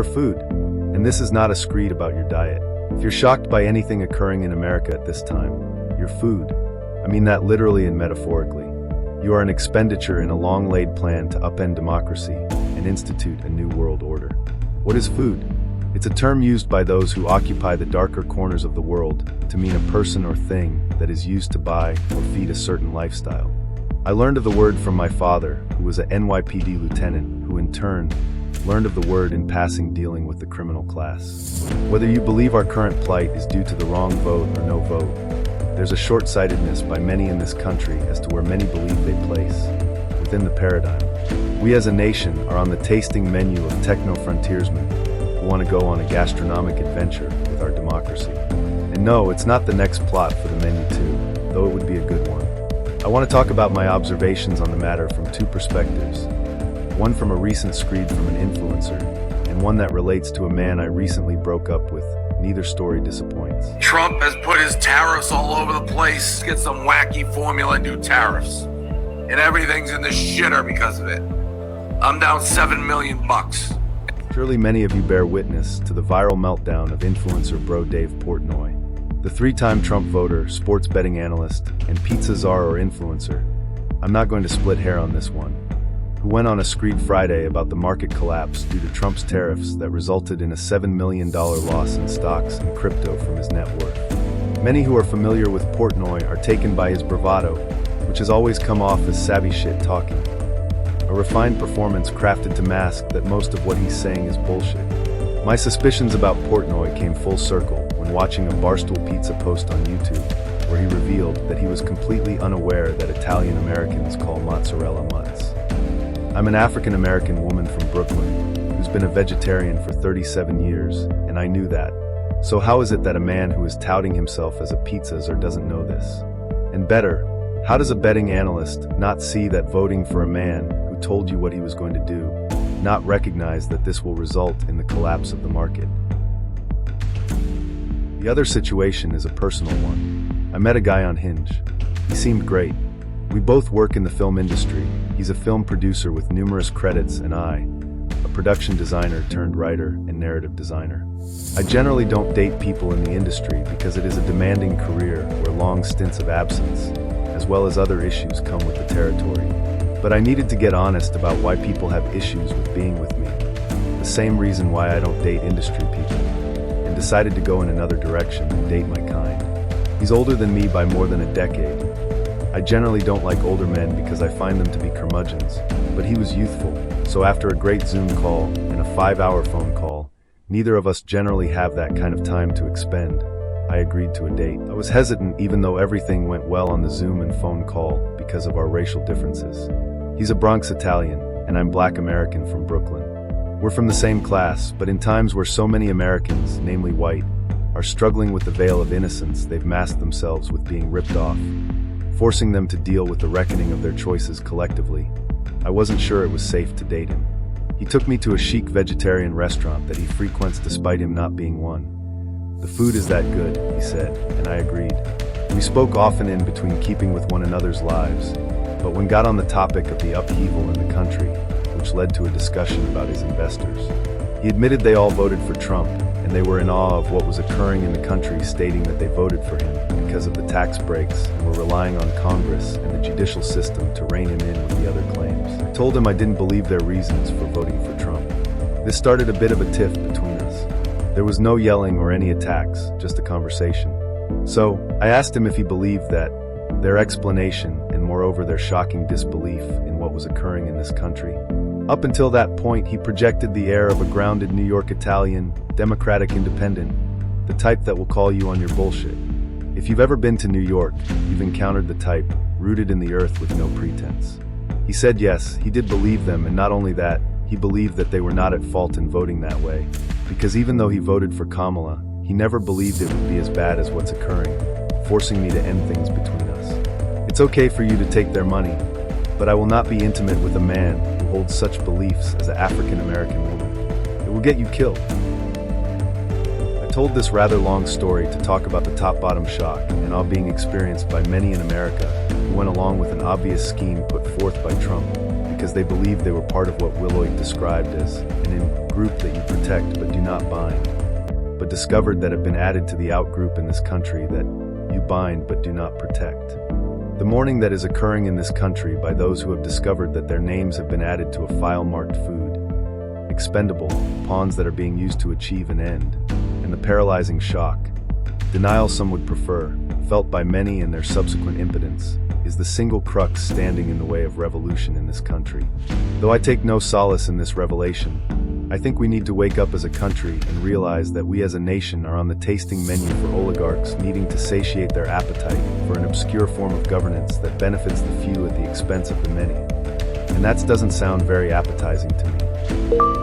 your food. And this is not a screed about your diet. If you're shocked by anything occurring in America at this time, your food, I mean that literally and metaphorically, you are an expenditure in a long-laid plan to upend democracy and institute a new world order. What is food? It's a term used by those who occupy the darker corners of the world to mean a person or thing that is used to buy or feed a certain lifestyle. I learned of the word from my father, who was a NYPD lieutenant, who in turn learned of the word in passing dealing with the criminal class. Whether you believe our current plight is due to the wrong vote or no vote, there's a short-sightedness by many in this country as to where many believe they place within the paradigm. We as a nation are on the tasting menu of Techno-Frontiersmen who want to go on a gastronomic adventure with our democracy. And no, it's not the next plot for the menu too, though it would be a good one. I want to talk about my observations on the matter from two perspectives. One from a recent screed from an influencer, and one that relates to a man I recently broke up with. Neither story disappoints. Trump has put his tariffs all over the place. Get some wacky formula and do tariffs. And everything's in the shitter because of it. I'm down $7 million. Surely many of you bear witness to the viral meltdown of influencer bro Dave Portnoy, the three-time Trump voter, sports betting analyst, and pizza czar or influencer. I'm not going to split hair on this one, who went on a screed Friday about the market collapse due to Trump's tariffs that resulted in a $7 million loss in stocks and crypto from his net worth. Many who are familiar with Portnoy are taken by his bravado, which has always come off as savvy shit talking. A refined performance crafted to mask that most of what he's saying is bullshit. My suspicions about Portnoy came full circle when watching a Barstool Pizza post on YouTube, where he revealed that he was completely unaware that Italian Americans call mozzarella mutts. I'm an African-American woman from Brooklyn who's been a vegetarian for 37 years, and I knew that. So how is it that a man who is touting himself as a pizza czar doesn't know this? And better, how does a betting analyst not see that voting for a man who told you what he was going to do, not recognize that this will result in the collapse of the market? The other situation is a personal one. I met a guy on Hinge. He seemed great. We both work in the film industry. He's a film producer with numerous credits, and I, a production designer turned writer and narrative designer. I generally don't date people in the industry because it is a demanding career where long stints of absence, as well as other issues, come with the territory. But I needed to get honest about why people have issues with being with me. The same reason why I don't date industry people, and decided to go in another direction and date my kind. He's older than me by more than a decade. I generally don't like older men because I find them to be curmudgeons, but he was youthful, so after a great Zoom call and a 5-hour phone call, neither of us generally have that kind of time to expend. I agreed to a date. I was hesitant even though everything went well on the Zoom and phone call because of our racial differences. He's a Bronx Italian, and I'm Black American from Brooklyn. We're from the same class, but in times where so many Americans, namely white, are struggling with the veil of innocence, they've masked themselves with being ripped off, forcing them to deal with the reckoning of their choices collectively. I wasn't sure it was safe to date him. He took me to a chic vegetarian restaurant that he frequents despite him not being one. The food is that good, he said, and I agreed. We spoke often in between keeping with one another's lives, but when got on the topic of the upheaval in the country, which led to a discussion about his investors, he admitted they all voted for Trump, and they were in awe of what was occurring in the country, stating that they voted for him because of the tax breaks and were relying on Congress and the judicial system to rein him in with the other claims. I told him I didn't believe their reasons for voting for Trump. This started a bit of a tiff between us. There was no yelling or any attacks, just a conversation. So, I asked him if he believed that their explanation, and moreover their shocking disbelief in what was occurring in this country. Up until that point, he projected the air of a grounded New York Italian, democratic independent, the type that will call you on your bullshit. If you've ever been to New York, you've encountered the type, rooted in the earth with no pretense. He said yes, he did believe them, and not only that, he believed that they were not at fault in voting that way, because even though he voted for Kamala, he never believed it would be as bad as what's occurring, forcing me to end things between us. It's okay for you to take their money, but I will not be intimate with a man who holds such beliefs as an African-American woman. It will get you killed. I told this rather long story to talk about the top-bottom shock and awe being experienced by many in America who went along with an obvious scheme put forth by Trump because they believed they were part of what Willoyd described as an group that you protect but do not bind, but discovered that have been added to the outgroup in this country that you bind but do not protect. The mourning that is occurring in this country by those who have discovered that their names have been added to a file marked food, expendable, pawns that are being used to achieve an end, and the paralyzing shock, denial some would prefer, felt by many in their subsequent impotence, is the single crux standing in the way of revolution in this country. Though I take no solace in this revelation, I think we need to wake up as a country and realize that we as a nation are on the tasting menu for oligarchs needing to satiate their appetite for an obscure form of governance that benefits the few at the expense of the many. And that doesn't sound very appetizing to me.